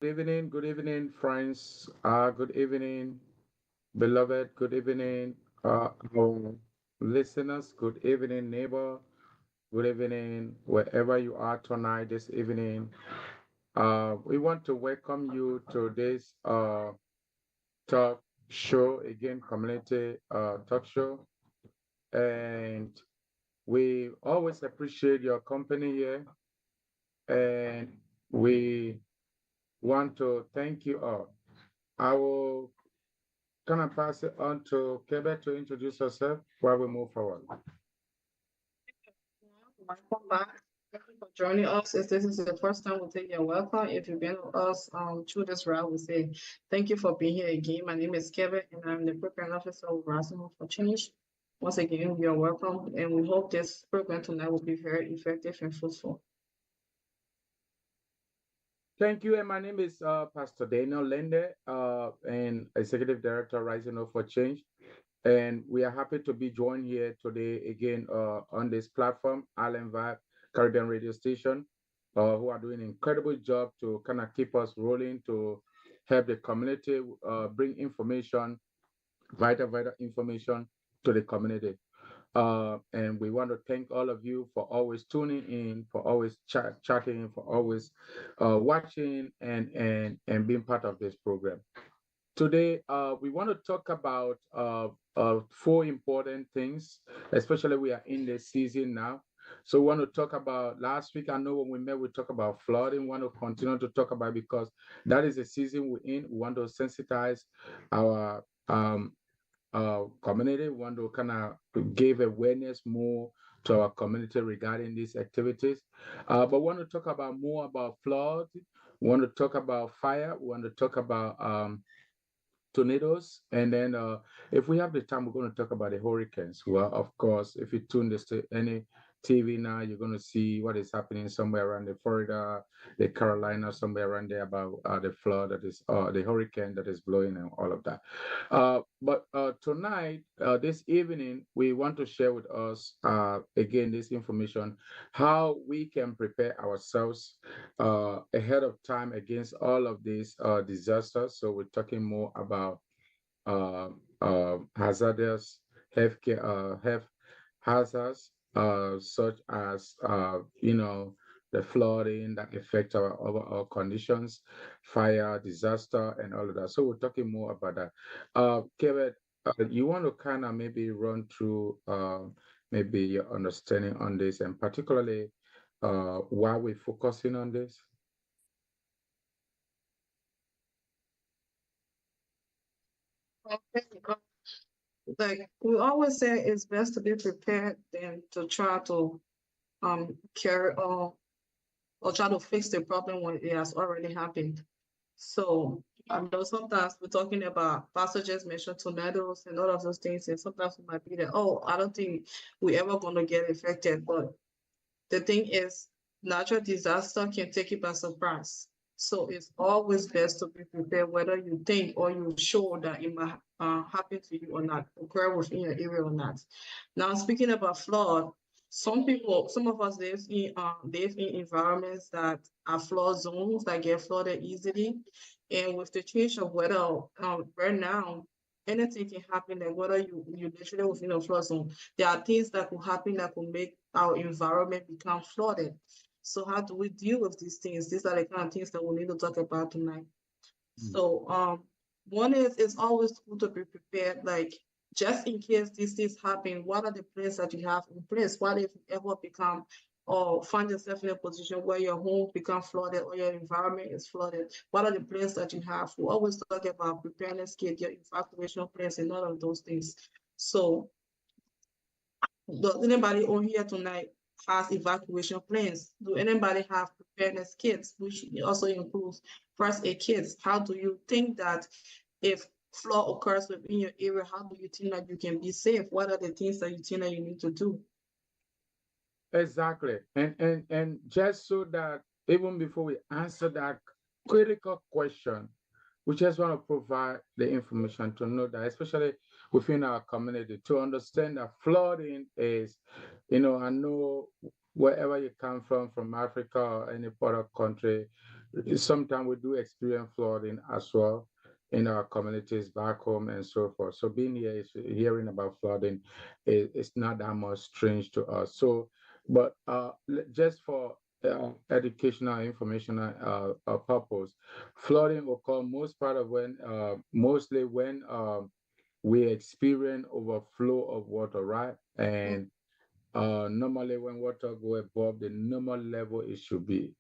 Good evening, friends. Good evening, beloved. Good evening, our listeners. Good evening, neighbor. Good evening, wherever you are tonight, this evening. We want to welcome you to this talk show, again, community talk show. And we always appreciate your company here. And we want to thank you all. I will kind of pass it on to Quebec to introduce herself while we move forward. Welcome back. Thank you for joining us. If this is the first time, we say you're welcome. If you've been with us through this route, we say thank you for being here again. My name is Kevin, and I'm the program officer of Rising Hope for Change. Once again, you're welcome, and we hope this program tonight will be very effective and fruitful. Thank you. And my name is Pastor Daniel Lende, and Executive Director, Rising Up for Change. And we are happy to be joined here today again on this platform, Island Vibe Caribbean Radio Station, who are doing an incredible job to kind of keep us rolling to help the community bring information, vital information to the community. And we want to thank all of you for always tuning in, for always chatting, for always watching and being part of this program. Today, we want to talk about four important things, especially we are in the season now. So we want to talk about last week. I know when we met, we talked about flooding. We want to continue to talk about because that is the season we're in. We want to sensitize our community. We want to kind of give awareness more to our community regarding these activities. But we want to talk about more about flood. We want to talk about fire. We want to talk about tornadoes. And then if we have the time, we're going to talk about the hurricanes. Well, of course, if you tune this to any TV now, you're going to see what is happening somewhere around the Florida, the Carolina, somewhere around there about the flood that is, the hurricane that is blowing and all of that. But tonight, this evening, we want to share with us, again, this information, how we can prepare ourselves ahead of time against all of these disasters. So we're talking more about uh, hazardous health hazards, such as the flooding that affect our overall conditions, fire, disaster, and all of that. So we're talking more about that. Kevin, you want to kind of maybe run through maybe your understanding on this, and particularly why we're focusing on this? Okay. Like we always say, it's best to be prepared than to try to carry or try to fix the problem when it has already happened. So I know sometimes we're talking about passages mentioned tornadoes and all of those things, and sometimes we might be like, oh, I don't think we ever gonna get affected. But the thing is, natural disaster can take you by surprise. So it's always best to be prepared, whether you think or you're sure that it might happen to you or not, occur within your area or not. Now, speaking about flood, some of us live in environments that are flood zones that get flooded easily, and with the change of weather, right now, anything can happen. Like whether you literally within a flood zone, there are things that could happen that could make our environment become flooded. So how do we deal with these things? These are the kind of things that we need to talk about tonight. Mm. So one is it's always good to be prepared, like just in case these things happen, what are the plans that you have in place? What if you ever become or find yourself in a position where your home become flooded or your environment is flooded? What are the plans that you have? We always talk about preparedness kit, your evacuation plans, and all of those things. So does anybody on here tonight has evacuation plans? Do anybody have preparedness kits, which also includes first aid kits? How do you think that if flood occurs within your area, how do you think that you can be safe? What are the things that you think that you need to do? Exactly. And just so that even before we answer that critical question, we just want to provide the information to know that, especially within our community, to understand that flooding is, I know wherever you come from Africa or any part of country, sometimes we do experience flooding as well in our communities back home and so forth. So being here is hearing about flooding is not that much strange to us. So, but just for educational, informational purpose, flooding occur most part of when, mostly when we experience overflow of water, right? Mm. And normally when water go above the normal level it should be.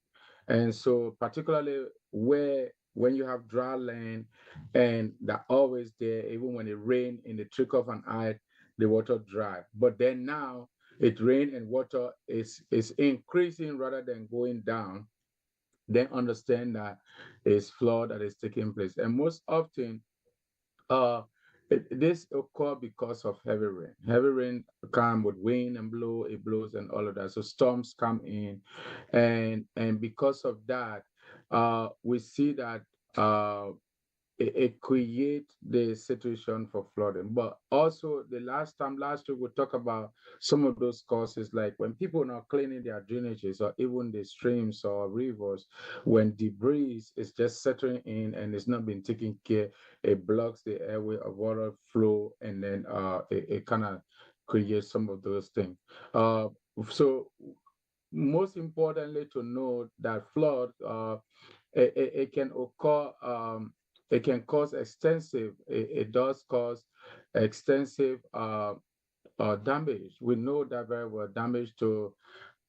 And so particularly where when you have dry land and that always there, even when it rain in the trick of an eye, the water dry. But then now it rain and water is increasing rather than going down. Then understand that it's flood that is taking place. And most often uh, this occur because of heavy rain. Heavy rain come with wind and blow, it blows and all of that. So storms come in, and because of that, we see that it creates the situation for flooding. But also the last week we talked about some of those causes, like when people are not cleaning their drainages or even the streams or rivers, when debris is just settling in and it's not been taken care, it blocks the airway of water flow, and then it kind of creates some of those things. So most importantly to know that flood it can occur, it can cause extensive, it does cause extensive damage. We know that very well, damage to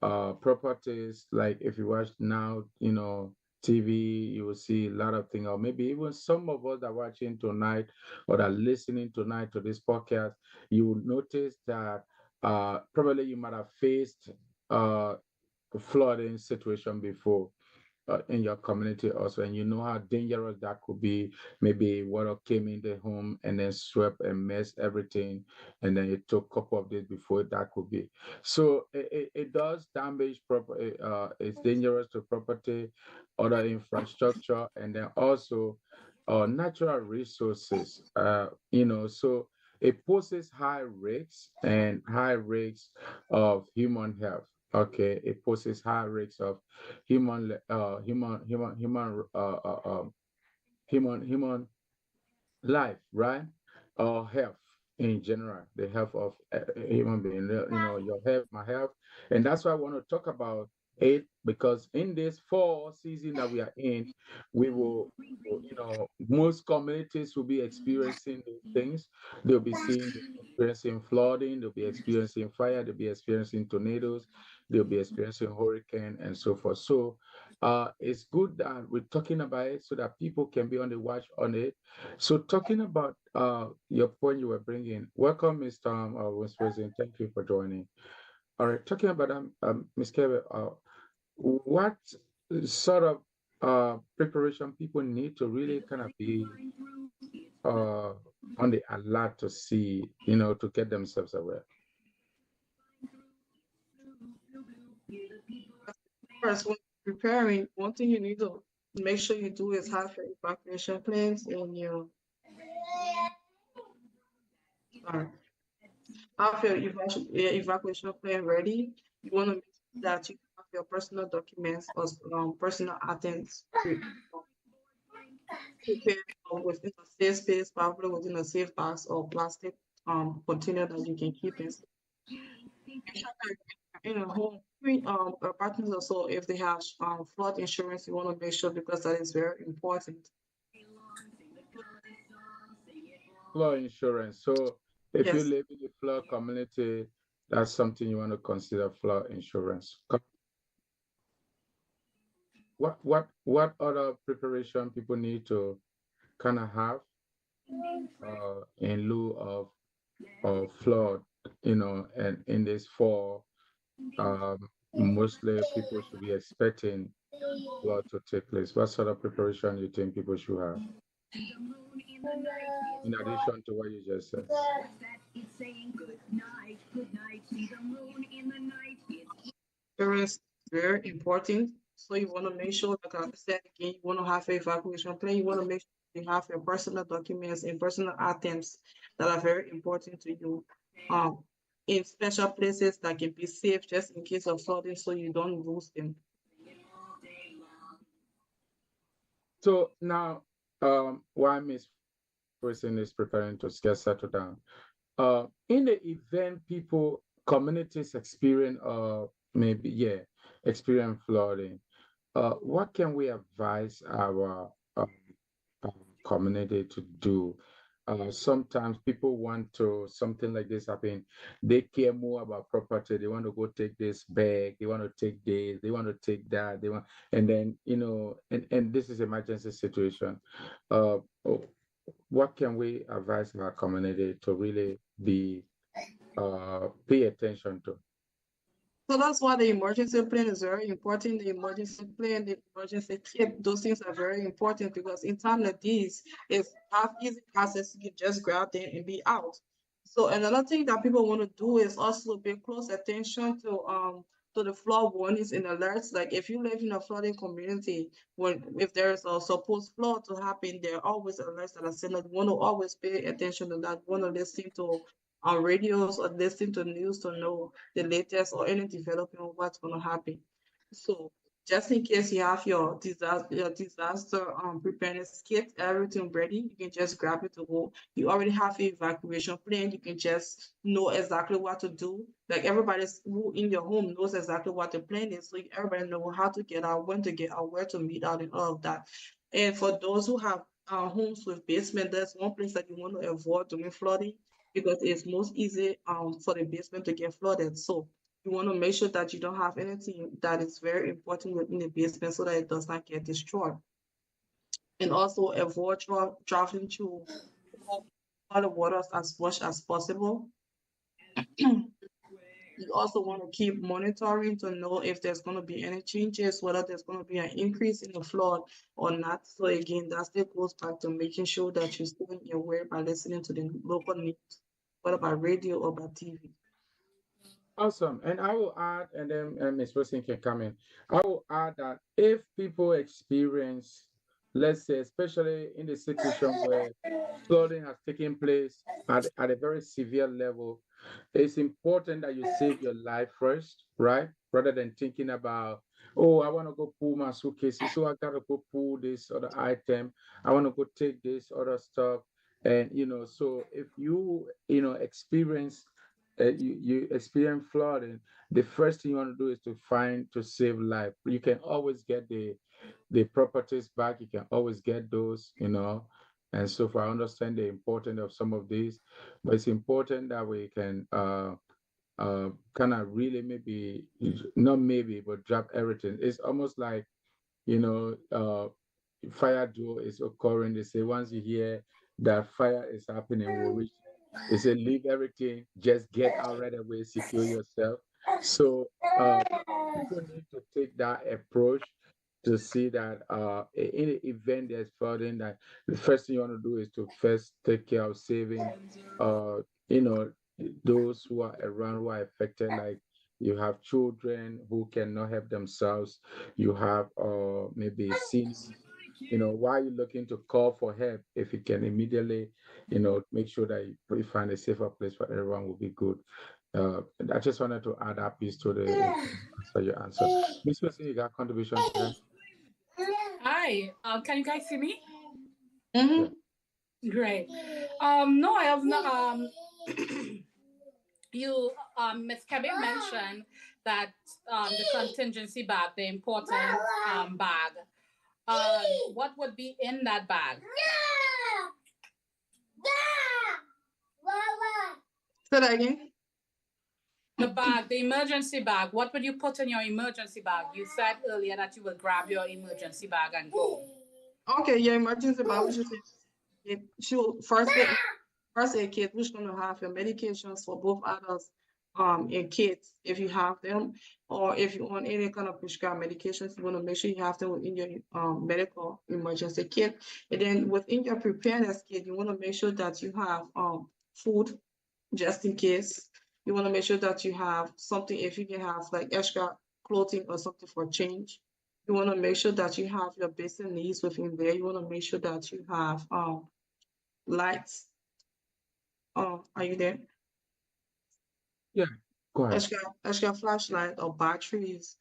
properties. Like if you watch now, TV, you will see a lot of things, or maybe even some of us that are watching tonight or that are listening tonight to this podcast, you will notice that probably you might have faced uh, flooding situation before in your community also, and you know how dangerous that could be. Maybe water came in the home and then swept and messed everything, and then it took a couple of days before that could be. So it does damage property. It's dangerous to property, other infrastructure, and then also natural resources. So it poses high risks of human health. Okay, it poses high risks of human human life, right? Or health in general, the health of a human being, your health, my health. And that's why I want to talk about it, because in this fall season that we are in, most communities will be experiencing these things. They'll be experiencing flooding, they'll be experiencing fire, they'll be experiencing tornadoes, they'll be experiencing hurricane and so forth. So it's good that we're talking about it so that people can be on the watch on it. So talking about your point you were bringing, welcome, Mr. Vice President. Thank you for joining. All right, talking about Ms. Kebe, what sort of preparation people need to really kind of be uh, on the alert to see, to get themselves aware? First, when preparing, one thing you need to make sure you do is have your evacuation plans and your sorry, have your evacuation plan ready. You want to make sure that you have your personal documents or personal items prepared within a safe space, probably within a safe box or plastic container that you can keep in. Make sure that in a home, apartments also, if they have flood insurance, you want to make sure because that is very important. Flood insurance. So if you Yes. live in a flood community, that's something you want to consider, flood insurance. What other preparation people need to kind of have in lieu of flood, and in this fall, mostly people should be expecting flood to take place. What sort of preparation you think people should have in addition to what you just said? Insurance is very important. So you want to make sure, like I said again, you want to have an evacuation plan. You want to make sure you have your personal documents and personal items that are very important to you. Um, in special places that can be safe just in case of flooding, so you don't lose them. So now, while Miss Person is preparing to get settled down, in the event people, communities experience, maybe, yeah, experience flooding, what can we advise our community to do? Sometimes people want to something like this happen. They care more about property. They want to go take this bag. They want to take this. They want to take that. They want, and then and this is emergency situation. Uh, oh, what can we advise our community to really be pay attention to? So that's why the emergency plan is very important. The emergency plan, the emergency kit, those things are very important because in time like this, if have easy access, you can just grab them and be out. So another thing that people want to do is also pay close attention to the flood warnings and alerts. Like if you live in a flooding community, when if there's a supposed flood to happen, there are always alerts that are sent. You want to always pay attention to that. Want to listen to on radios or listen to news to know the latest or any development of what's going to happen. So just in case you have your disaster preparedness kit, everything ready, you can just grab it to go. You already have an evacuation plan. You can just know exactly what to do. Like everybody's who in your home knows exactly what the plan is. So everybody know how to get out, when to get out, where to meet out, and all of that. And for those who have homes with basement, there's one place that you want to avoid during flooding because it's most easy for the basement to get flooded. So you want to make sure that you don't have anything that is very important within the basement so that it does not get destroyed. And also avoid traveling to all the waters as much as possible. You also want to keep monitoring to know if there's going to be any changes, whether there's going to be an increase in the flood or not. So again, that still goes back to making sure that you're staying aware by listening to the local news, whether by radio or by TV. Awesome. And I will add, and then Ms. Wilson can come in. I will add that if people experience, let's say, especially in the situation where flooding has taken place at a very severe level, it's important that you save your life first, right? Rather than thinking about, oh, I want to go pull my suitcases, so I gotta go pull this other item. I want to go take this other stuff. And so if experience you experience flooding, the first thing you want to do is to find to save life. You can always get the properties back. You can always get those. And so for I understand the importance of some of these, but it's important that we can kind of really maybe not maybe but drop everything. It's almost like you know fire drill is occurring. They say once you hear that fire is happening, we'll reach. They say leave everything, just get out right away, secure yourself. So people need to take that approach to see that in the event there's flooding, that the first thing you want to do is to first take care of saving, uh, you know, those who are around who are affected, like you have children who cannot help themselves, you have maybe seniors. Why are you looking to call for help if you can immediately, make sure that you find a safer place for everyone will be good. I just wanted to add that piece to the answer you answer. Miss Wilson, you got contribution to that? Hi, can you guys see me? Yeah. Mm-hmm. Great. No, I have not. You, Ms. Kevin mentioned that the contingency bag, the important bag. What would be in that bag? Say that again. The bag, the emergency bag. What would you put in your emergency bag? You said earlier that you will grab your emergency bag and go. Okay, your emergency bag, which is she'll first aid kit, which gonna have your medications for both adults and kids if you have them, or if you want any kind of prescribed medications, you want to make sure you have them within your medical emergency kit. And then within your preparedness kit, you want to make sure that you have food just in case. You want to make sure that you have something if you can have like extra clothing or something for change. You want to make sure that you have your basic needs within there. You want to make sure that you have lights. Are you there? Yeah. Go ahead. Extra flashlight or batteries.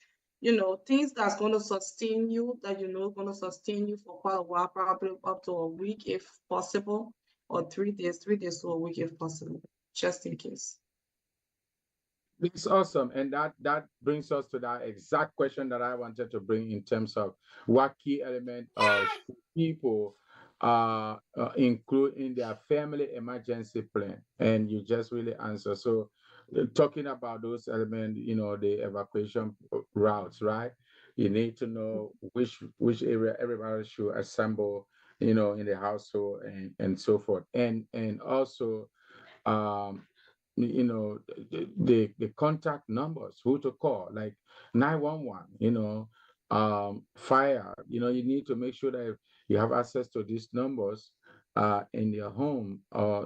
things that's going to sustain you, that going to sustain you for quite a while, probably up to a week if possible, or 3 days, 3 days to a week if possible, just in case. It's awesome. And that brings us to that exact question that I wanted to bring in terms of what key element should people include in their family emergency plan. And you just really answer. So talking about those elements, the evacuation routes, right? You need to know which area everybody should assemble, in the household and so forth. And also um the contact numbers, who to call, like 911, fire. You need to make sure that you have access to these numbers in your home, or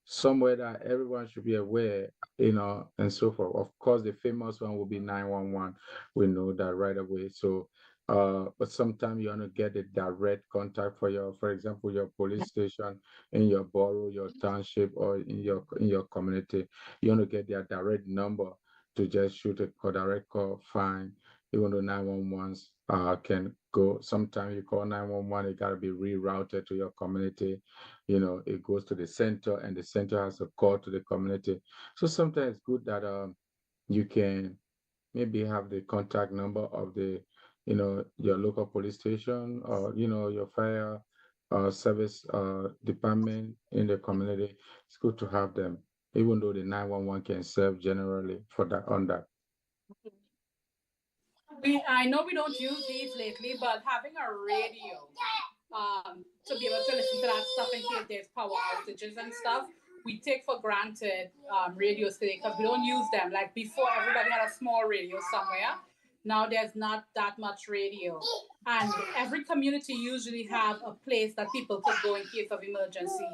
somewhere that everyone should be aware, and so forth. Of course, the famous one will be 911. We know that right away. So but sometimes you want to get a direct contact for example, your police station in your borough, your township, or in your community. You want to get their direct number to just shoot a direct call, fine. Even though 911s can go, sometimes you call 911, it got to be rerouted to your community. It goes to the center, and the center has a call to the community. So sometimes it's good that you can maybe have the contact number of your local police station, or your fire service department in the community. It's good to have them, even though the 911 can serve generally for that on that. I know we don't use these lately, but having a radio to be able to listen to that stuff in case there's power outages and stuff, we take for granted radios today because we don't use them. Like before, everybody had a small radio somewhere. Now there's not that much radio, and every community usually have a place that people could go in case of emergency.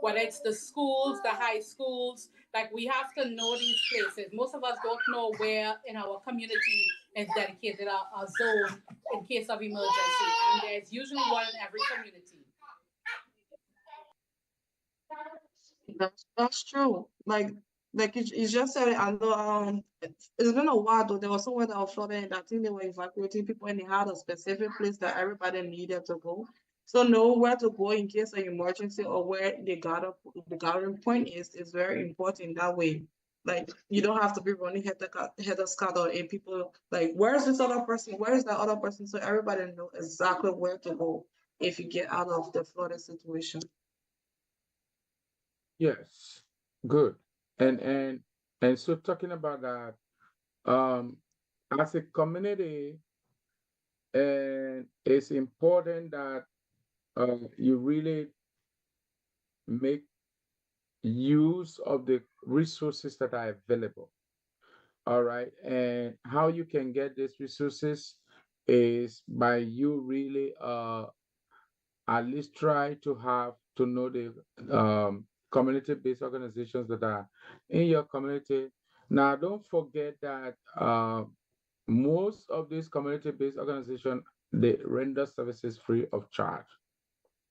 Whether it's the schools, the high schools, like we have to know these places. Most of us don't know where in our community is dedicated a zone in case of emergency, and there's usually one in every community. That's true. Like you just said it. I know. It's been a while though. There was somewhere that was flooded, and I think they were evacuating people, and they had a specific place that everybody needed to go. So know where to go in case of emergency, or where the gathering point is very important. That way, like you don't have to be running head scatter, and people like, where's this other person? Where is that other person? So everybody know exactly where to go if you get out of the flooded situation. Yes, good. And so talking about that, um, as a community, and it's important that you really make use of the resources that are available. All right. And how you can get these resources is by you really at least try to know the community-based organizations that are in your community. Now, don't forget that most of these community-based organizations, they render services free of charge.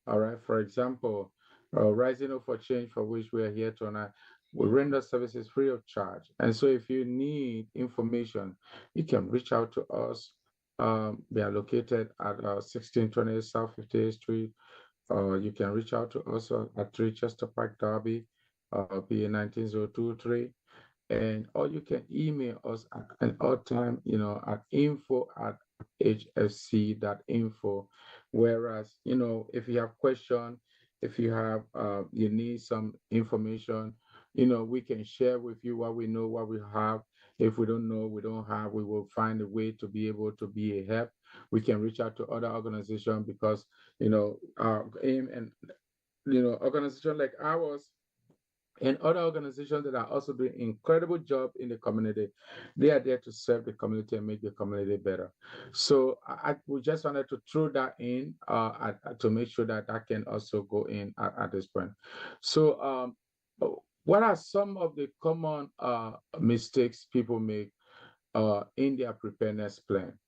All right. For example, Rising Up for Change, for which we are here tonight, we render services free of charge. And so if you need information, you can reach out to us. We are located at 1620 South 58th Street. You can reach out to us at 3 Chester Park, Derby, PA 19023. And or you can email us at an odd time, at info@hfc.info. Whereas, if you have question, if you need some information, we can share with you what we know, what we have. If we don't know, we don't have, we will find a way to be able to be a help. We can reach out to other organizations because, our aim and, organization like ours and other organizations that are also doing incredible job in the community. They are there to serve the community and make the community better. So we just wanted to throw that in to make sure that that can also go in at this point. So what are some of the common mistakes people make in their preparedness plan?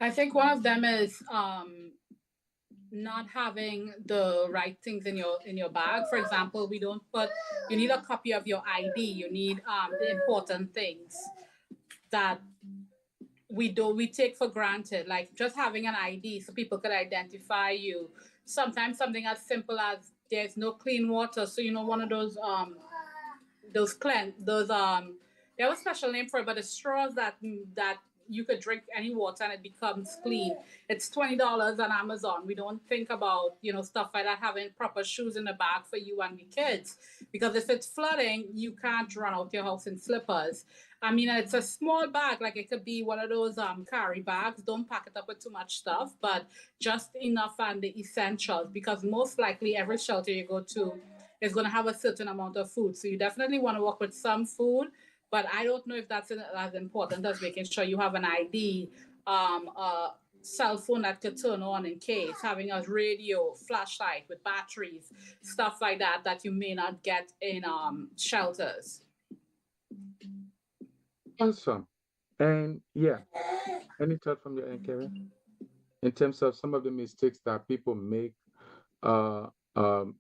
I think one of them is not having the right things in your bag. For example, we don't put. You need a copy of your ID. You need the important things that we take for granted, like just having an ID so people could identify you. Sometimes something as simple as there's no clean water, so one of those they have a special name for it, but the straws that you could drink any water and it becomes clean. It's $20 on Amazon. We don't think about stuff like that, having proper shoes in the bag for you and the kids, because if it's flooding, you can't run out your house in slippers. I mean, it's a small bag, like it could be one of those carry bags. Don't pack it up with too much stuff, but just enough and the essentials, because most likely every shelter you go to is going to have a certain amount of food. So you definitely want to work with some food, but I don't know if that's as important as making sure you have an ID, a cell phone that could turn on in case, having a radio, flashlight with batteries, stuff like that that you may not get in shelters. Awesome. And yeah, any thought from your end, Kevin, in terms of some of the mistakes that people make, uh, um,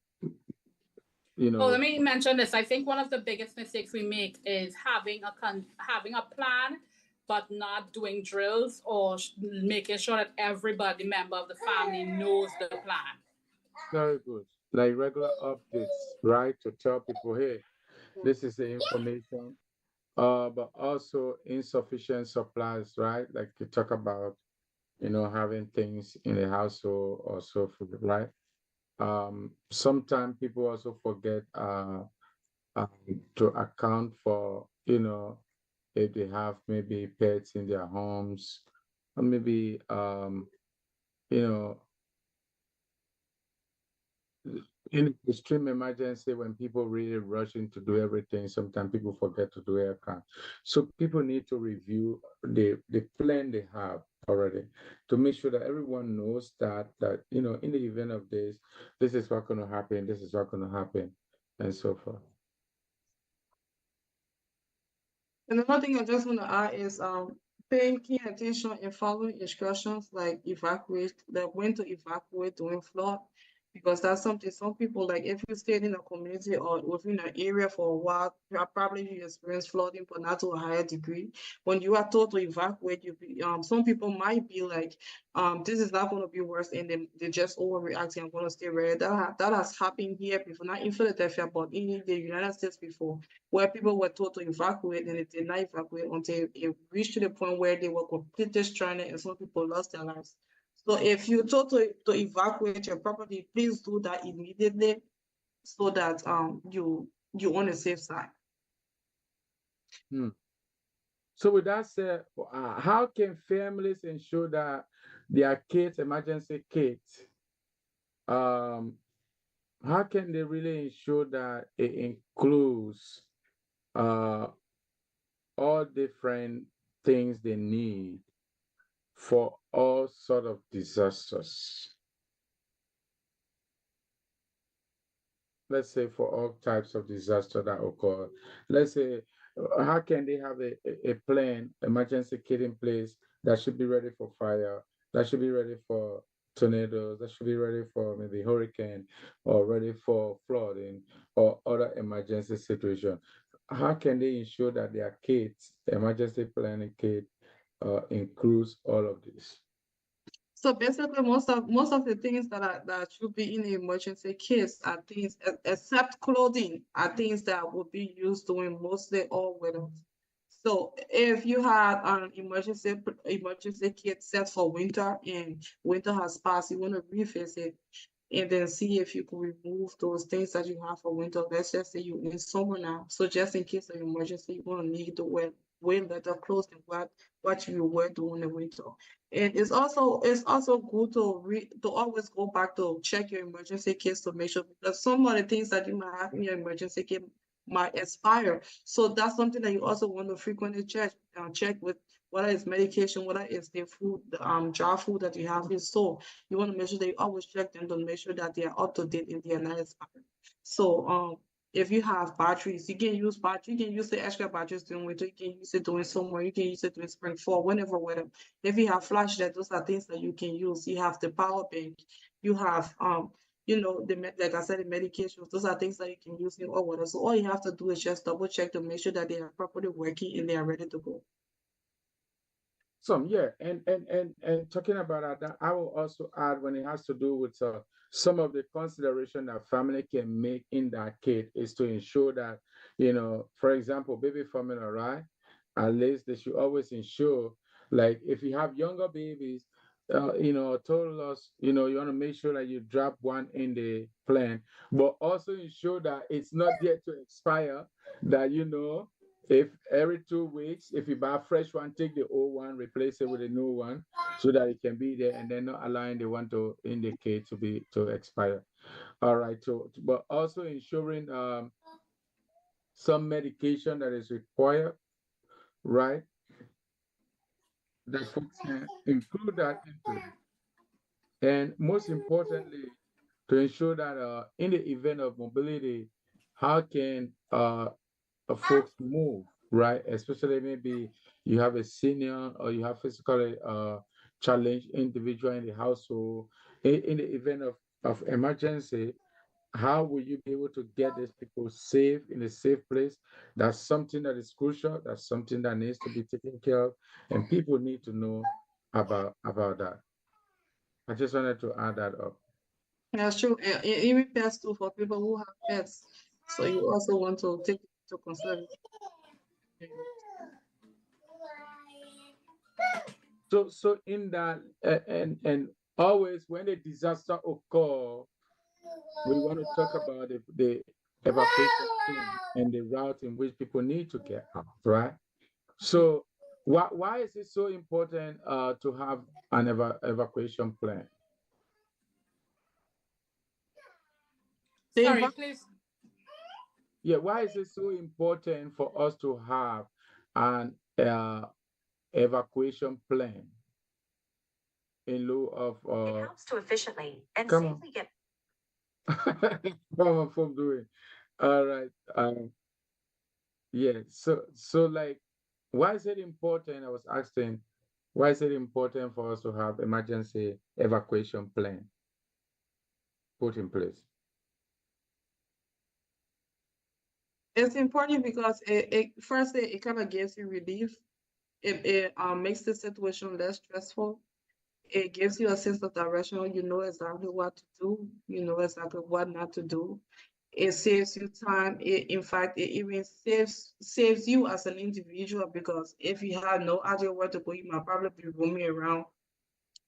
Oh, let me mention this. I think one of the biggest mistakes we make is having a plan, but not doing drills or making sure that everybody member of the family knows the plan. very good. Like regular updates, right? To tell people, hey, this is the information. But also insufficient supplies, right? Like you talk about, having things in the household or so forth, right? Sometimes people also forget um, to account for, if they have maybe pets in their homes, or maybe you know, in extreme emergency when people really rushing to do everything, sometimes people forget to do air count. So people need to review the plan they have already to make sure that everyone knows that in the event of this is what's going to happen, this is what's going to happen, and so forth. And another thing I just want to add is paying key attention and following instructions like evacuate, like when to evacuate during flood, because that's something some people, like if you stay in a community or within an area for a while, you experience flooding, but not to a higher degree. When you are told to evacuate, some people might be like, this is not going to be worse, and then they just overreacting. I'm going to stay ready. That has happened here before, not in Philadelphia, but in the United States before, where people were told to evacuate and they did not evacuate until it reached to the point where they were completely stranded and some people lost their lives. So if you're told to evacuate your property, please do that immediately so that you on the safe side. Hmm. So with that said, how can families ensure that their kids, emergency kits, um, how can they really ensure that it includes uh, all different things they need for all sort of disasters? Let's say for all types of disaster that occur. Let's say, how can they have a plan, emergency kit in place that should be ready for fire, that should be ready for tornadoes, that should be ready for maybe hurricane, or ready for flooding or other emergency situation? How can they ensure that their kits, emergency planning kit, includes all of this? So basically, most of the things that should be in the emergency case are things, except clothing, are things that will be used during mostly all weather. So if you had an emergency kit set for winter and winter has passed, you want to revisit and then see if you can remove those things that you have for winter. Let's just say you're in summer now. So just in case of emergency, you're gonna need to wear better clothes than what you wear during the winter. And it's also good to always go back to check your emergency kits to make sure, because some of the things that you might have in your emergency kit might expire. So that's something that you also want to frequently check with whether it's medication, whether it's the food, the dry food that you have in store. You want to make sure that you always check them to make sure that they are up to date and they are not expired. So if you have batteries, you can use battery, you can use the extra batteries during winter, you can use it during summer, you can use it during spring, fall, whenever, whatever. If you have flashlight, those are things that you can use. You have the power bank. You have like I said, the medications. Those are things that you can use in hot water. So all you have to do is just double check to make sure that they are properly working and they are ready to go. Yeah, and talking about that, I will also add when it has to do with some of the consideration that family can make in that kid is to ensure that, for example, baby formula, right? At least they should always ensure, like if you have younger babies, told us, you want to make sure that you drop one in the plan, but also ensure that it's not yet to expire, that if every 2 weeks, if you buy a fresh one, take the old one, replace it with a new one, so that it can be there, and then not allowing the one to indicate to expire. All right. So, but also ensuring some medication that is required, right? That folks can include that into it. And most importantly, to ensure that in the event of mobility, how can folks move, right? Especially maybe you have a senior or you have physically challenged individual in the household. In the event of emergency, how will you be able to get these people safe in a safe place? That's something that is crucial. That's something that needs to be taken care of, and people need to know about that. I just wanted to add that up. Yeah, sure. Even pets too, for people who have pets. So you also want to take into consideration. So in that, and always when a disaster occur, we want to talk about the evacuation plan and the route in which people need to get out, right? So why is it so important to have an evacuation plan? The Sorry, eva- please. Yeah, why is it so important for us to have an evacuation plan in lieu of It helps to efficiently and come on. safely get What am I from doing? All right. Yeah. So like, why is it important? I was asking, why is it important for us to have emergency evacuation plan put in place? It's important because it kind of gives you relief. It makes the situation less stressful. It gives you a sense of direction. You know exactly what to do. You know exactly what not to do. It saves you time. In fact, it even saves you as an individual, because if you have no idea where to go, you might probably be roaming around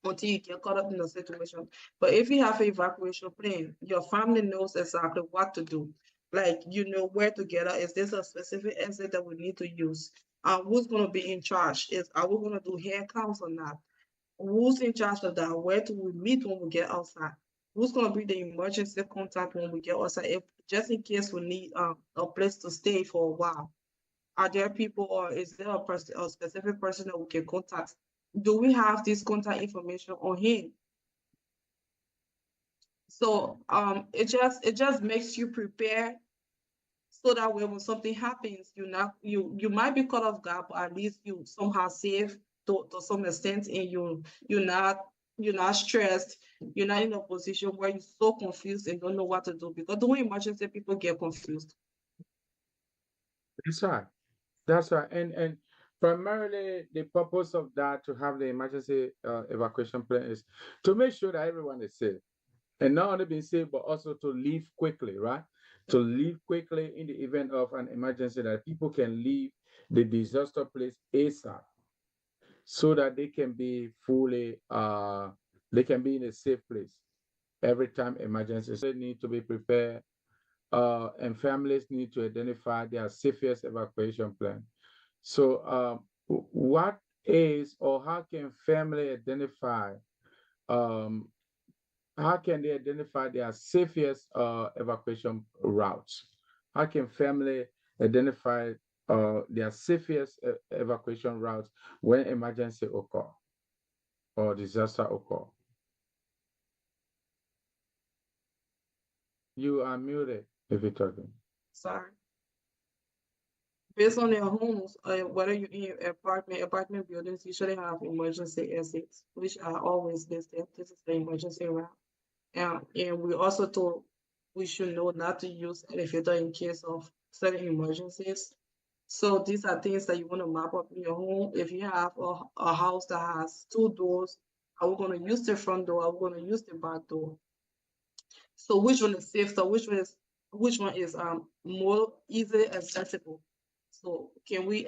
until you get caught up in the situation. But if you have an evacuation plan, your family knows exactly what to do. Like, you know where to get out. Is this a specific exit that we need to use? Who's going to be in charge? Are we going to do hair counts or not? Who's in charge of that? Where do we meet when we get outside? Who's going to be the emergency contact when we get outside? If just in case we need a place to stay for a while, are there people, or is there a specific person that we can contact? Do we have this contact information on him? So it just makes you prepare, so that way when something happens, you might be caught off guard, but at least you somehow safe to some extent, and you're not stressed. You're not in a position where you're so confused and don't know what to do, because during emergency people get confused. That's right. That's right. And primarily the purpose of that to have the emergency evacuation plan is to make sure that everyone is safe. And not only being safe, but also to leave quickly, right? To leave quickly in the event of an emergency, that people can leave the disaster place ASAP, so that they can be they can be in a safe place every time emergencies. They need to be prepared, and families need to identify their safest evacuation plan. So, what is, or how can family identify, um, how can they identify their safest evacuation routes? How can family identify their safest evacuation routes when emergency occur or disaster occur? You are muted if you're talking. Sorry. Based on their homes, whether you're in your apartment buildings usually have emergency exits, which are always listed. This is the emergency route. And we also told we should know not to use elevator in case of certain emergencies. So these are things that you want to map up in your home. If you have a house that has two doors, are we going to use the front door? Are we going to use the back door? So which one is safer? Which one is more easily accessible? So can we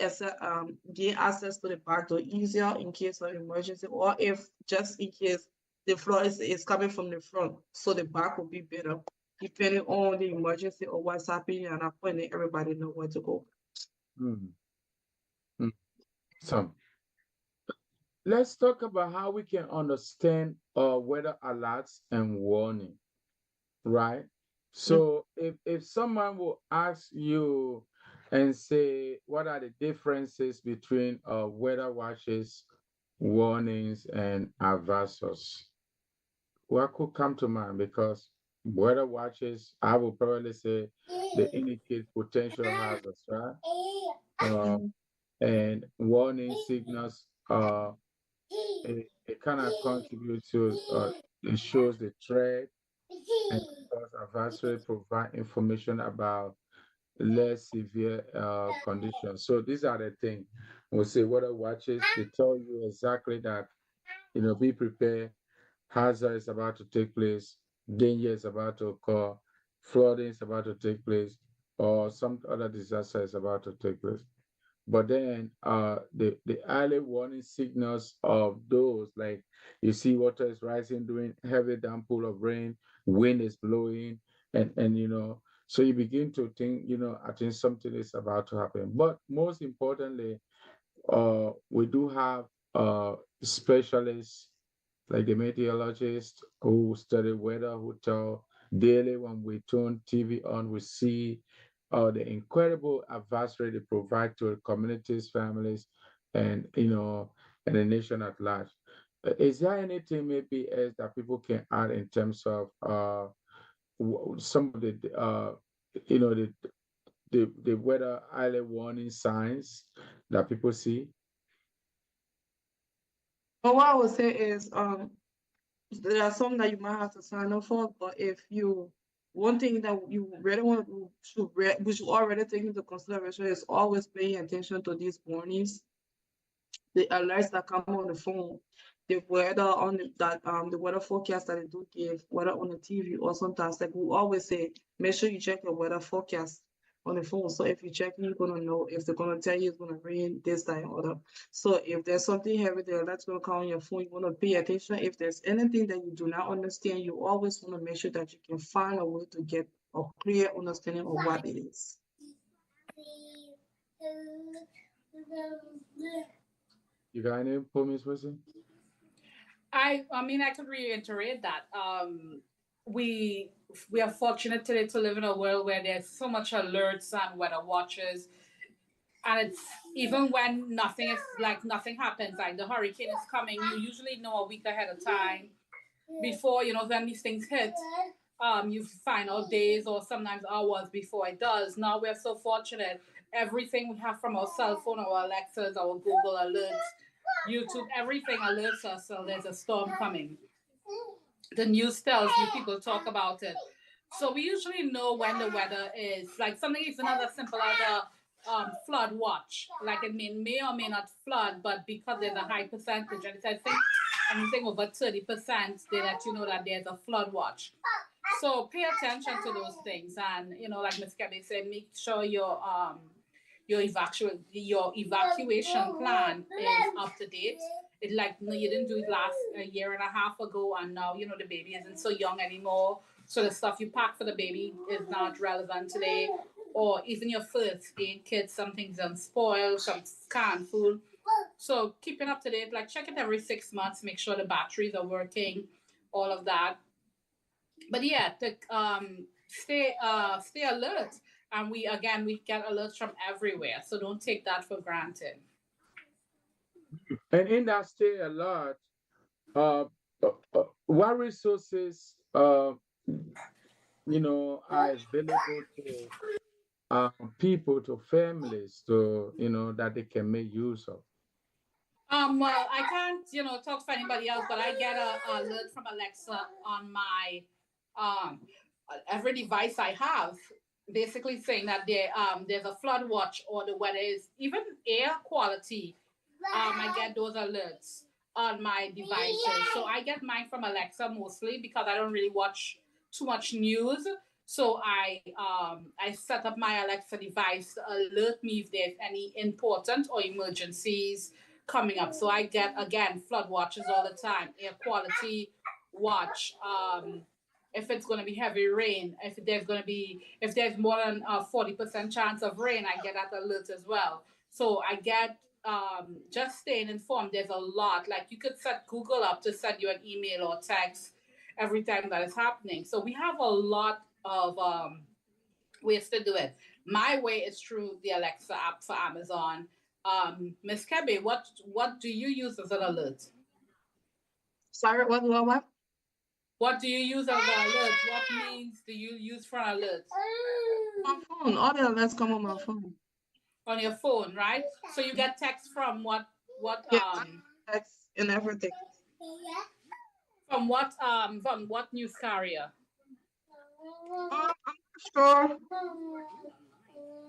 gain access to the back door easier in case of emergency, or if just in case the floor is coming from the front, so the back will be better, depending on the emergency or what's happening and appointment, everybody know where to go. Mm. Mm. So let's talk about how we can understand weather alerts and warning, right? So if someone will ask you and say, what are the differences between weather watches, warnings, and advisories? What could come to mind? Because weather watches, I would probably say they indicate potential hazards, right? Uh, Mhm. and warning signals, it kind of contributes to, it shows the threat, and of course, advisory provide information about less severe conditions. So these are the things. We say weather watches, they tell you exactly that, be prepared, hazard is about to take place, danger is about to occur, flooding is about to take place, or some other disaster is about to take place. But then the early warning signals of those, like you see water is rising during heavy downpour of rain, wind is blowing, and so you begin to think, I think something is about to happen. But most importantly, we do have specialists like the meteorologists who study weather, who tell daily when we turn TV on, we see the incredible advisory they provide to communities, families, and and the nation at large. Is there anything maybe else that people can add in terms of some of the you know the, the weather early warning signs that people see? But what I would say is, there are some that you might have to sign up for, but if you one thing that you really want to which you already take into consideration is always paying attention to these warnings, the alerts that come on the phone, the weather on the weather forecast that they do give, whether on the TV or sometimes like we always say, make sure you check your weather forecast on the phone. So if you check, you're gonna know if they're gonna tell you it's gonna rain this time or that. So if there's something heavy there that's gonna come on your phone, you wanna pay attention. If there's anything that you do not understand, you always wanna make sure that you can find a way to get a clear understanding of what it is. You got any for Miss Wilson? I mean, I could reiterate that. We we are fortunate today to live in a world where there's so much alerts and weather watches, and it's even when nothing happens, like the hurricane is coming, you usually know a week ahead of time before when these things hit. You find out days or sometimes hours before it does. Now we're so fortunate. Everything we have from our cell phone, our Alexas, our Google alerts, YouTube, everything alerts us so there's a storm coming. The news tells you, people talk about it. So we usually know when the weather is. Like something is another simple as a flood watch. Like it may or may not flood, but because there's a high percentage, and I think anything over 30%, they let you know that there's a flood watch. So pay attention to those things, and like Ms. Kelly said, make sure your evacuation plan is up to date. It like no, you didn't do it last a year and a half ago, and now the baby isn't so young anymore. So the stuff you pack for the baby is not relevant today. Or even your first aid kit, some things done spoil, some canned food. So keeping up to date, like check it every 6 months, make sure the batteries are working, all of that. But yeah, stay alert. And we get alerts from everywhere, so don't take that for granted. And in that stay alert, uh, what resources are available to people, to families, to that they can make use of? Well, I can't talk for anybody else, but I get a alert from Alexa on my um, every device I have, basically saying that there's a flood watch or the weather is even air quality. I get those alerts on my devices. So I get mine from Alexa mostly because I don't really watch too much news. So I set up my Alexa device to alert me if there's any important or emergencies coming up. So I get again flood watches all the time, air quality watch. If it's going to be heavy rain, if there's more than a 40% chance of rain, I get that alert as well. So I get just staying informed. There's a lot. Like you could set Google up to send you an email or text every time that is happening. So we have a lot of ways to do it. My way is through the Alexa app for Amazon. Miss Kebe, what do you use as an alert? Sorry, what? What do you use as an alert? What means do you use for an alert? My phone. All the alerts come on my phone. On your phone, right? So you get text from what Yeah, text and everything. from what news carrier? I'm not sure.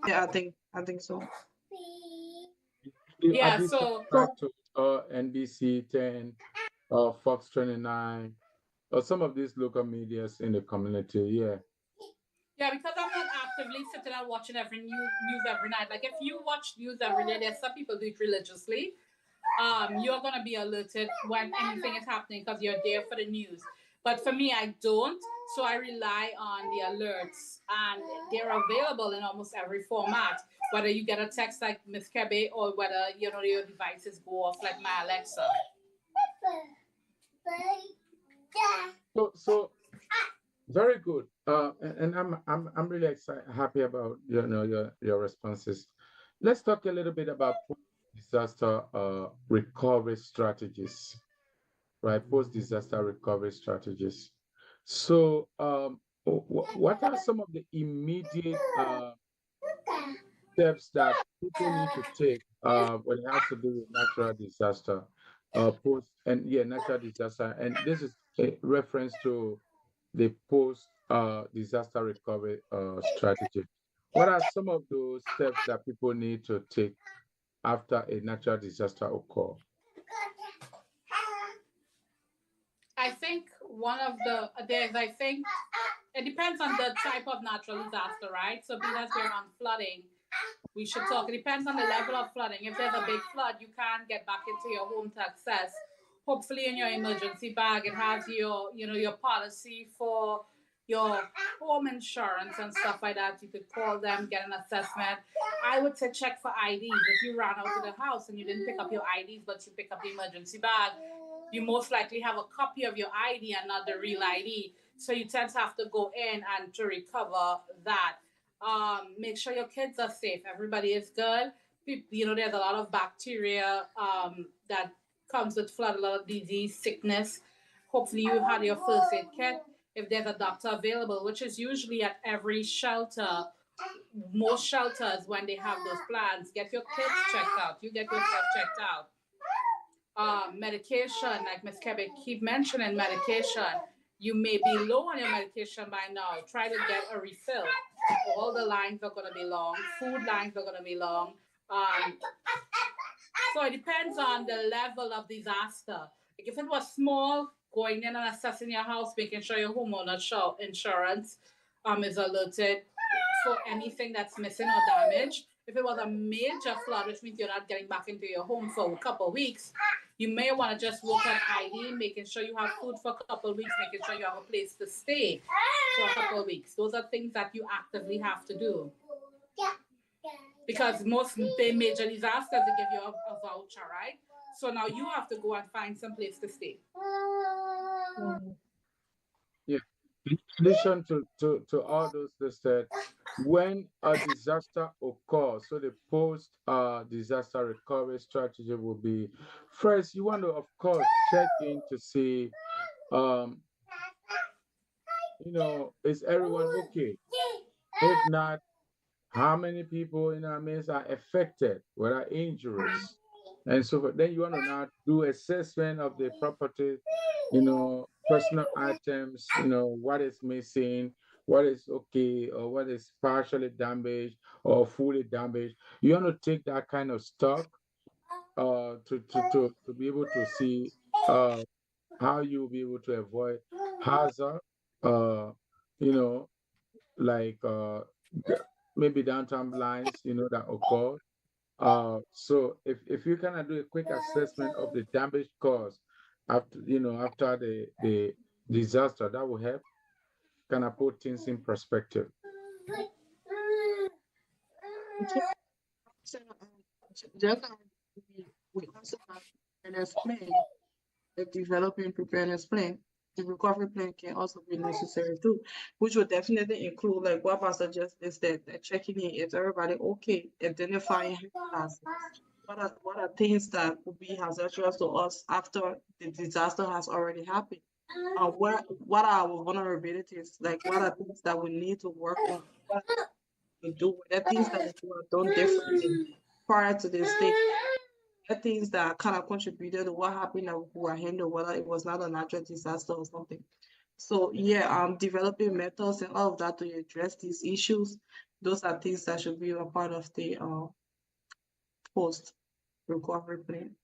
Yeah, I think so. I Yeah, do so subscribe to NBC 10, Fox 29, or some of these local medias in the community. Yeah. yeah, because I'm not actively sitting and watching every news every night. Like if you watch news every day, there's some people do it religiously. You're gonna be alerted when anything is happening because you're there for the news. But for me, I don't, so I rely on the alerts, and they're available in almost every format. Whether you get a text like Miss Kebe or whether your devices go off like my Alexa. So very good. And I'm really excited, happy about your responses. Let's talk a little bit about disaster recovery strategies, right? Post disaster recovery strategies. So, what are some of the immediate steps that people need to take when it has to do with natural disaster, post and yeah, natural disaster, and this is a reference to the post disaster recovery strategy. What are some of those steps that people need to take after a natural disaster occur? I think one of the there's I think it depends on the type of natural disaster, right? So being as we're on flooding, we should talk. It depends on the level of flooding. If there's a big flood, you can't get back into your home to access. Hopefully, in your emergency bag, it has your policy for your home insurance and stuff like that. You could call them, get an assessment. I would say check for IDs. If you ran out of the house and you didn't pick up your IDs, but you pick up the emergency bag, you most likely have a copy of your ID and not the real ID. So you tend to have to go in and to recover that. Make sure your kids are safe. Everybody is good. There's a lot of bacteria that comes with flood, a lot of disease, sickness. Hopefully, you had your first aid kit. If there's a doctor available, which is usually at every shelter, most shelters when they have those plans, get your kids checked out. You get yourself checked out. Medication, like Ms. Quebec keep mentioning medication. You may be low on your medication by now. Try to get a refill. All the lines are going to be long. Food lines are going to be long. Um, so it depends on the level of disaster. Like if it was small, going in and assessing your house, making sure your homeowner insurance is alerted for anything that's missing or damaged. If it was a major flood, which means you're not getting back into your home for a couple of weeks, you may want to just work on ID, making sure you have food for a couple of weeks, making sure you have a place to stay for a couple of weeks. Those are things that you actively have to do. Because most major disasters, they give you a voucher, right? So now you have to go and find some place to stay. Yeah. In addition to all those listed, when a disaster occurs, so the post disaster recovery strategy will be first, you want to, of course, check in to see, um, is everyone okay? If not, how many people in our midst are affected? What are injuries? And so then you want to now do assessment of the property, personal items, what is missing, what is okay, or what is partially damaged or fully damaged. You want to take that kind of stock to be able to see uh, how you'll be able to avoid hazard, uh, you know, like maybe downtown lines, that occur. So if you kind of do a quick assessment of the damage caused after the disaster, that will help kind of put things in perspective. So, just like we also have preparedness plan, the developing preparedness plan. The recovery plan can also be necessary too, which would definitely include like what Pastor just is that checking in, is everybody okay, identifying hazards. What are things that would be hazardous to us after the disaster has already happened? What are our vulnerabilities? Like what are things that we need to work on? What to do? What are things that we could have done differently prior to this state? Things that kind of contributed to what happened that we were handled, whether it was not a natural disaster or something. So yeah, developing methods and all of that to address these issues, those are things that should be a part of the post recovery plan.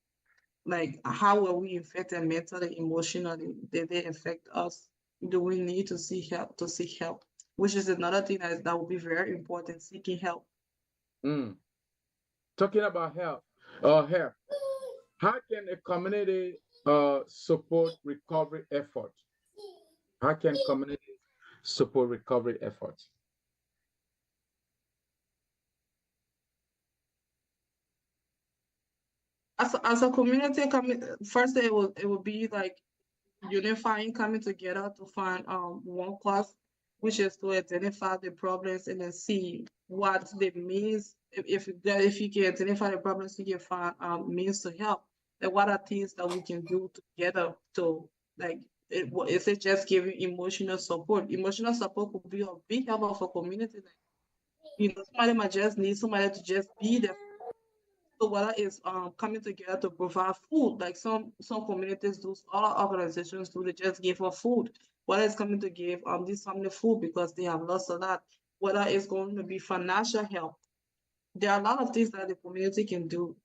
Like how were we affected mentally, emotionally? Did they affect us? Do we need to seek help to seek help? Which is another thing that will be very important, seeking help. Mm. Talking about help, how can a community support recovery effort? How can community support recovery efforts? As a community coming first it will be like unifying, coming together to find one cause, which is to identify the problems and then see what the means. If you can identify the problems, you can find means to help. Like what are things that we can do together to like is it just giving emotional support? Emotional support could be a big help for community. Like, somebody might just need somebody to just be there. So whether it's coming together to provide food, like some communities do, other organizations do, they just give her food. Whether it's coming to give this family food because they have lost a lot, whether it's going to be financial help. There are a lot of things that the community can do,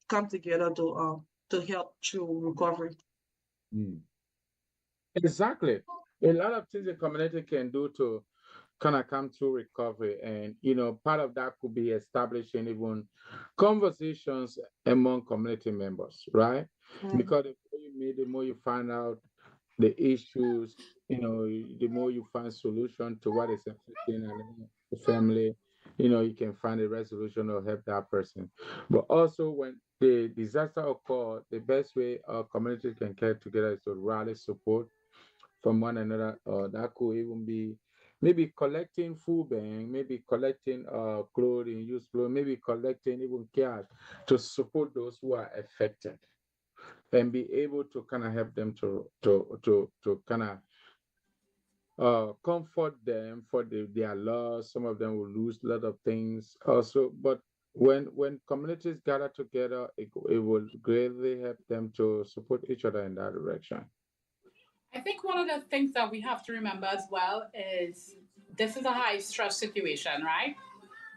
come together to help through recovery. Mm. Exactly. A lot of things the community can do to kind of come through recovery. And, part of that could be establishing even conversations among community members, right? Because the more you meet, the more you find out the issues, the more you find solution to what is affecting the family, you can find a resolution or help that person. But also when the disaster occurs, the best way our community can get together is to rally support from one another. That could even be maybe collecting food bank, maybe collecting clothing, used clothes, maybe collecting even cash to support those who are affected and be able to kind of help them to kind of comfort them for their loss. Some of them will lose a lot of things also, but when communities gather together, it will greatly help them to support each other in that direction. I think one of the things that we have to remember as well is this is a high stress situation, right?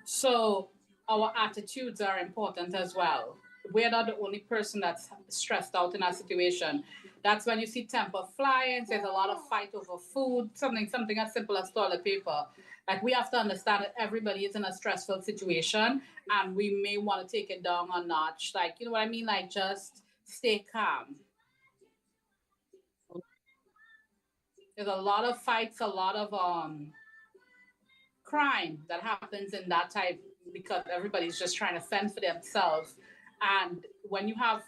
So our attitudes are important as well. We're not the only person that's stressed out in a situation. That's when you see temper flying. There's a lot of fight over food, something as simple as toilet paper. Like we have to understand that everybody is in a stressful situation, and we may want to take it down a notch. Like you know what I mean? Like just stay calm. There's a lot of fights, a lot of crime that happens in that type because everybody's just trying to fend for themselves. And when you have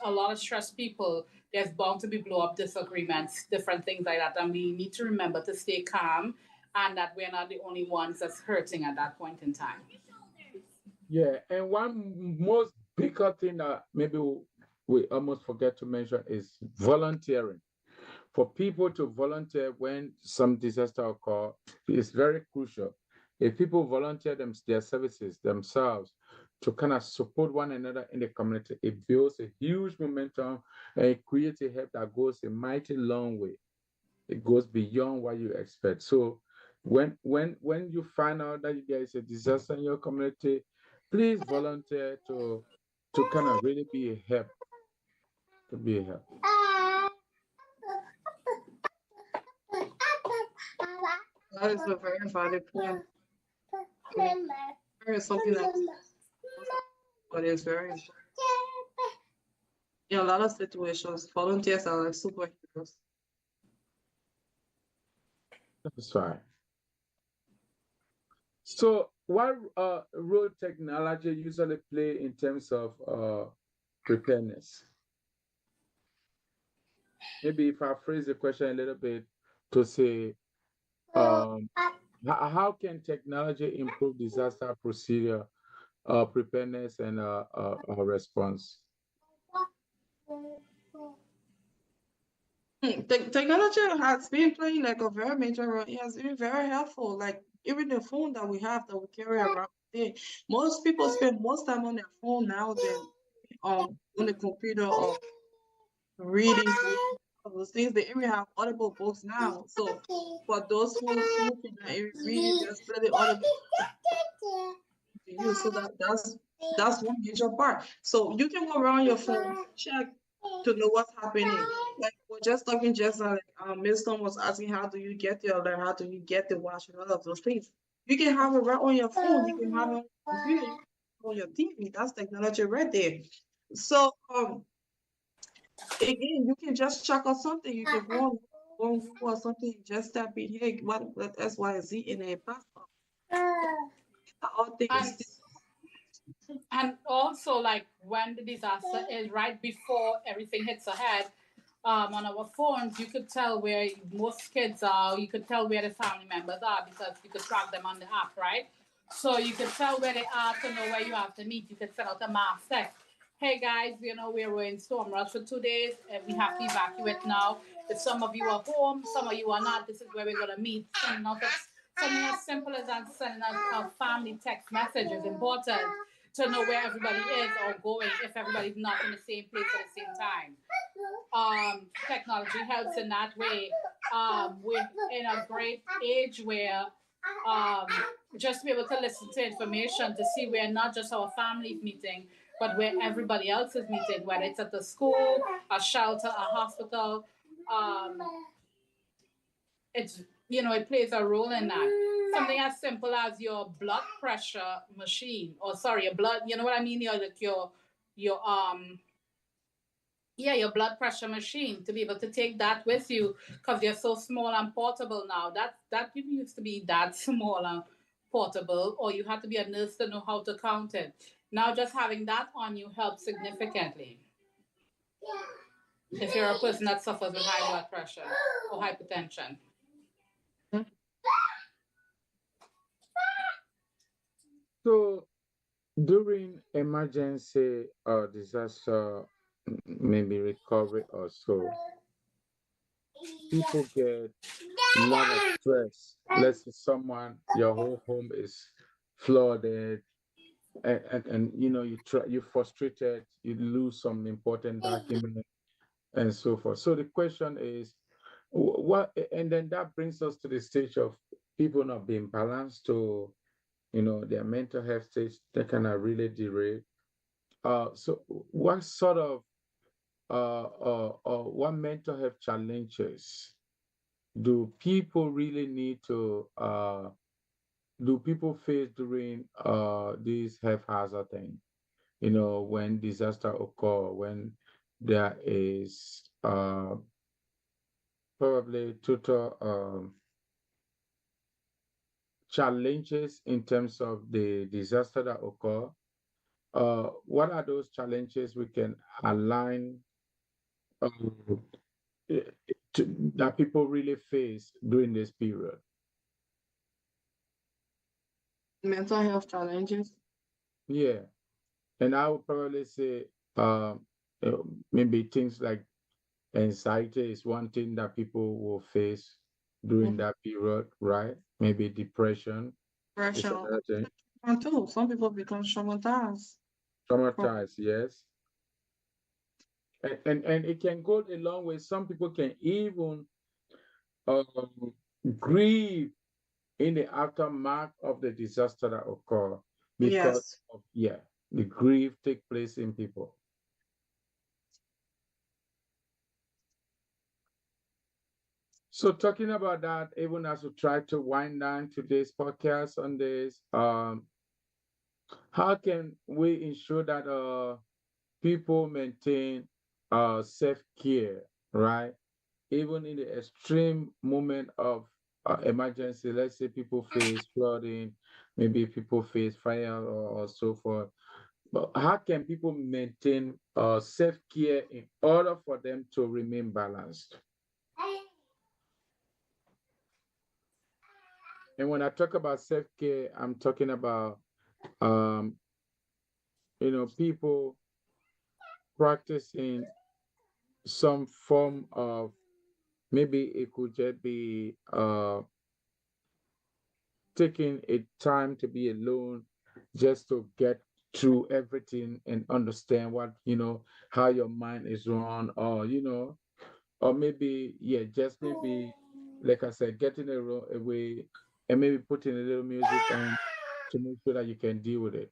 a lot of stressed people, there's bound to be blow up disagreements, different things like that. And we need to remember to stay calm and that we're not the only ones that's hurting at that point in time. Yeah, and one most bigger thing that maybe we almost forget to mention is volunteering. For people to volunteer when some disaster occur is very crucial. If people volunteer their services themselves to kind of support one another in the community, it builds a huge momentum and it creates a help that goes a mighty long way. It goes beyond what you expect. So when you find out that there is a disaster in your community, please volunteer to kind of really be a help, to be a help. That is a very valid point. I mean, there is something that but it's very important. In a lot of situations, volunteers are like superheroes. That's right. So what role technology usually play in terms of preparedness? Maybe if I phrase the question a little bit to say, um, how can technology improve disaster procedure, preparedness, and response? Technology has been playing like a very major role. It has been very helpful. Like even the phone that we have that we carry around today, most people spend most time on their phone now than on the computer or reading books. All those things. They even have audible books now. So for those who cannot even read, there's plenty audible to use. So that's one major part. So you can go around your phone, check to know what's happening. Like we're just talking just like Miss Stone was asking, how do you get the alert? How do you get the watch and all of those things? You can have it right on your phone. You can have it on your computer. You can have it on your TV. That's technology right there. So again, you can just check on something. You can go on Google or something. Just type in, hey, what X Y Z in a passport. All things. And also, like when the disaster is right before everything hits ahead, on our phones, you could tell where most kids are. You could tell where the family members are because you could track them on the app, right? So you could tell where they are to know where you have to meet. You could send out a mass text. Hey guys, we're in storm rush for 2 days and we have to evacuate now. If some of you are home, some of you are not, this is where we're gonna meet. Something as simple as that, sending a family text message is important to know where everybody is or going if everybody's not in the same place at the same time. Technology helps in that way. We're in a great age where um, just to be able to listen to information to see where not just our families meeting, but where everybody else is meeting, whether it's at the school, a shelter, a hospital. Um, it plays a role in that. Something as simple as your blood pressure machine, or sorry, your blood. You know what I mean? Your your blood pressure machine to be able to take that with you because they're so small and portable now. That didn't used to be that small and portable, or you had to be a nurse to know how to count it. Now just having that on you helps significantly if you're a person that suffers with high blood pressure or hypertension. So during emergency or disaster, maybe recovery or so, people get a lot of stress. Let's say your whole home is flooded, and you're frustrated, you lose some important document and so forth. So the question is, what? And then that brings us to the stage of people not being balanced to, their mental health stage. They kind of really derail. So what sort of what mental health challenges do people really need to do people face during these health hazard thing? When disaster occur, when there is probably total challenges in terms of the disaster that occur. What are those challenges we can align um, eh, that people really face during this period? Mental health challenges. Yeah, and I would probably say maybe things like anxiety is one thing that people will face during that period, right? Maybe depression is Depression. another thing. And too, some people become traumatized from Traumatized, yes. And it can go a long way. Some people can even grieve in the aftermath of the disaster that occurred because Yes. of the grief take place in people. So talking about that, even as we try to wind down today's podcast on this, how can we ensure that people maintain self-care, right? Even in the extreme moment of emergency, let's say people face flooding, maybe people face fire or so forth. But how can people maintain self-care in order for them to remain balanced? And when I talk about self-care, I'm talking about um, people practicing some form of, maybe it could just be taking a time to be alone just to get through everything and understand what how your mind is run, or maybe just maybe, like I said, getting away and maybe putting a little music on to make sure that you can deal with it.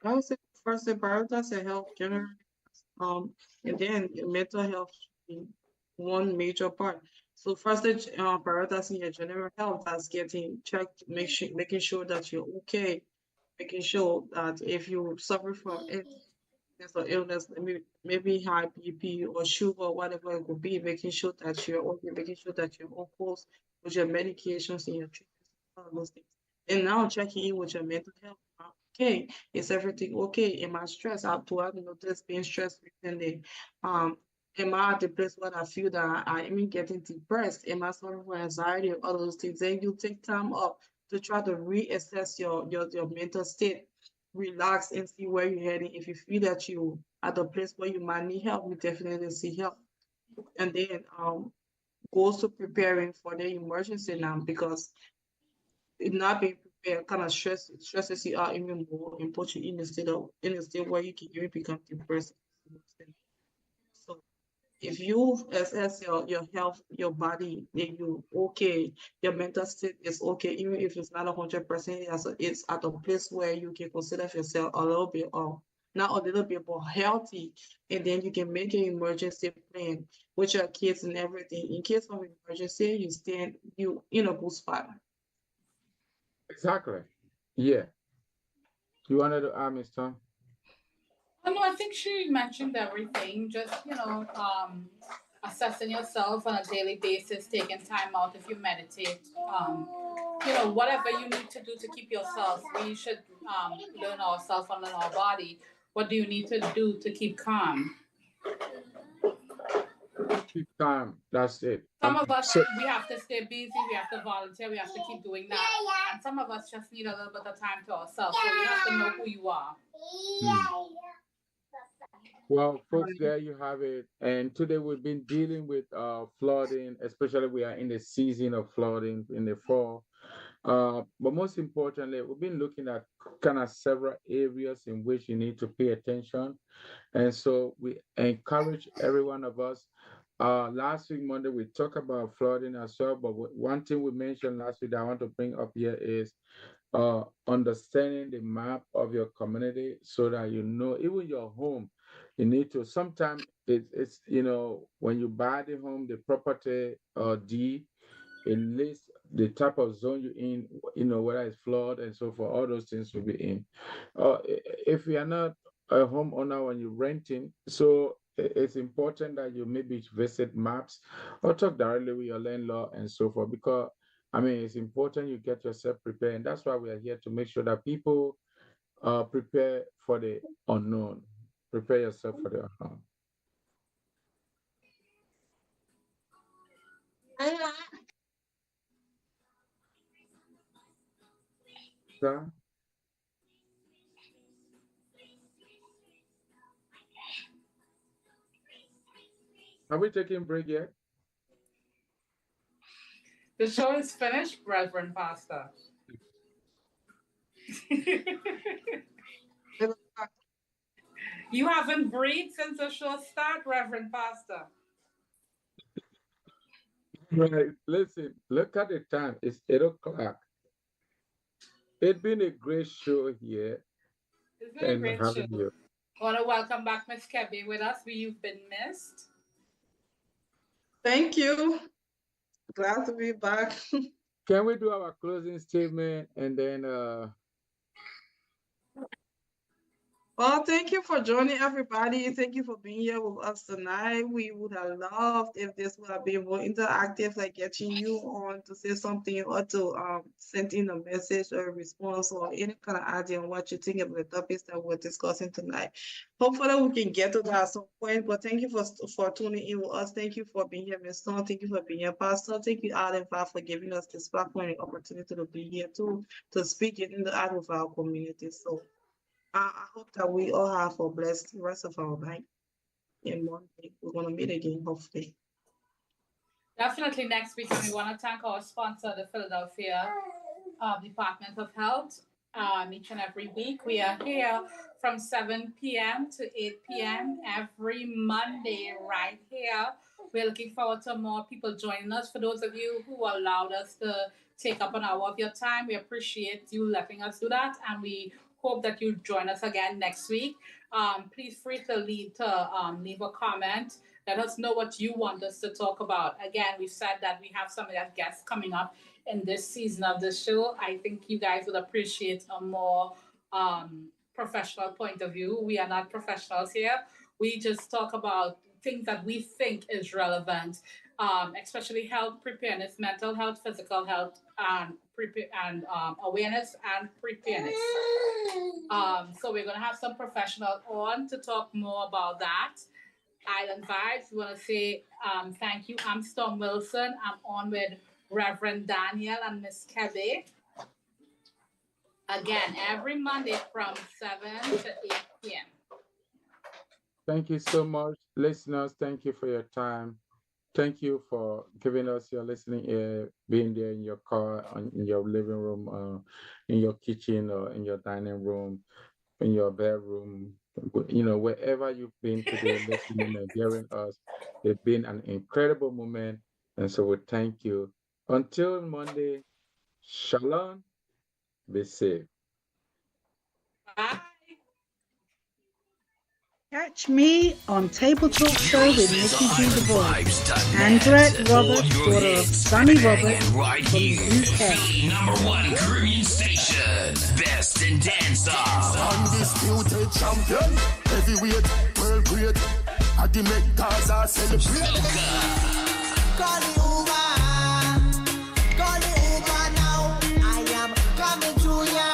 I would say first they prioritize their health generally, and then your mental health should be one major part. So first they prioritizing your general health, that's getting checked, making sure that you're okay, making sure that if you suffer from any sickness or illness, maybe high BP or sugar, whatever it could be, making sure that you're okay, making sure that you're on course with your medications and your treatments, all of those things. And now checking in with your mental health. Okay, is everything okay? Am I stressed? Do I notice being stressed recently? Am I at the place where I feel that I am getting depressed? Am I suffering from anxiety or all those things? Then you take time up to try to reassess your mental state, relax and see where you're heading. If you feel that you at the place where you might need help, you definitely see help. And then goes to preparing for the emergency now, because it not being prepared kind of stresses you out even more and puts you in a state where you can even become depressed. So if you assess your health, your body, and you okay, your mental state is okay, even if it's not 100%, it's at a place where you can consider yourself a little bit, or not a little bit, but healthy, and then you can make an emergency plan with your kids and everything. In case of emergency, you in a good spot. Exactly. Yeah. You wanted to add, Mr. Oh, no, I think she mentioned everything. Just, assessing yourself on a daily basis, taking time out if you meditate, whatever you need to do to keep yourself. We should learn ourselves and learn our body. What do you need to do to keep calm? Keep calm. That's it. Some of us, So we have to stay busy, we have to volunteer, we have to keep doing that. And some of us just need a little bit of time to ourselves. So you have to know who you are. mm. Well, folks, there you have it. And today we've been dealing with flooding, especially we are in the season of flooding in the fall. But most importantly, we've been looking at kind of several areas in which you need to pay attention. And so we encourage every one of us. Last week, Monday, we talked about flooding as well. But one thing we mentioned last week that I want to bring up here is understanding the map of your community so that you know, even your home, you need to, sometimes it's, when you buy the home, the property deed, it lists the type of zone you're in, whether it's flood and so forth, all those things will be in. If you are not a homeowner when you're renting, so it's important that you maybe visit maps or talk directly with your landlord and so forth, because I mean, it's important you get yourself prepared, and that's why we are here to make sure that people prepare for the unknown. Prepare yourself for the unknown. So, are we taking break yet? The show is finished, Reverend Pastor. You haven't breathed since the show start, Reverend Pastor. Right. Listen, look at the time. It's 8 o'clock. It's been a great show here It's been a and great show. having you. I want to welcome back Miss Kebby with us. You've been missed. Thank you. Glad to be back. Can we do our closing statement and then Well, thank you for joining, everybody. Thank you for being here with us tonight. We would have loved if this would have been more interactive, like getting you on to say something or to send in a message or a response or any kind of idea on what you think about the topics that we're discussing tonight. Hopefully, we can get to that at some point. But thank you for tuning in with us. Thank you for being here, Ms. Stone. Thank you for being here, Pastor. Thank you, Alan, for giving us this platform and opportunity to be here too, to speak and interact with our community. So. I hope that we all have a blessed rest of our night. And Monday, we're going to meet again, hopefully. Definitely next week, and we want to thank our sponsor, the Philadelphia Department of Health. Each and every week, we are here from 7 p.m. to 8 p.m. every Monday, right here. We're looking forward to more people joining us. For those of you who allowed us to take up an hour of your time, we appreciate you letting us do that, and we hope that you join us again next week. Please free to leave a comment. Let us know what you want us to talk about. Again, we said that we have some of our guests coming up in this season of the show. I think you guys would appreciate a more professional point of view. We are not professionals here. We just talk about things that we think is relevant, especially health preparedness, mental health, physical health, and awareness and preparedness. So we're going to have some professionals on to talk more about that. Island Vibes, we want to say thank you. I'm Storm Wilson. I'm on with Reverend Daniel and Miss Kebby. Again, every Monday from 7 to 8 p.m. Thank you so much, listeners. Thank you for your time. Thank you for giving us your listening ear, being there in your car, in your living room, in your kitchen, or in your dining room, in your bedroom, wherever you've been today, listening and hearing us. It's been an incredible moment. And so we thank you. Until Monday, shalom, be safe. Bye. Catch me on Table Talk Show with Nikki G. The Voice. Andret Roberts, daughter of Sonny Roberts right from here, UK. the #1 Caribbean station, best in dance off. Undisputed champion, heavyweight, world great. I can make Gaza celebrate. Call it Uber now. I am coming to ya.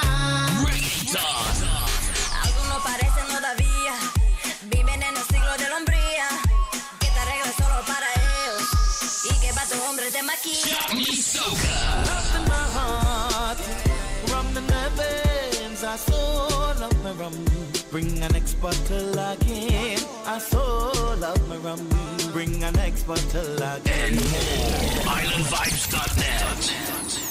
Algunos parecen todavía viven en el siglo de la hombría, que te arreglas solo para ellos y que para tu hombre te maquilla. Up in my heart, rum in the veins. I so love my rum. Bring an next bottle again. I so love my rum. Bring an next bottle again. And more. IslandVibes.net.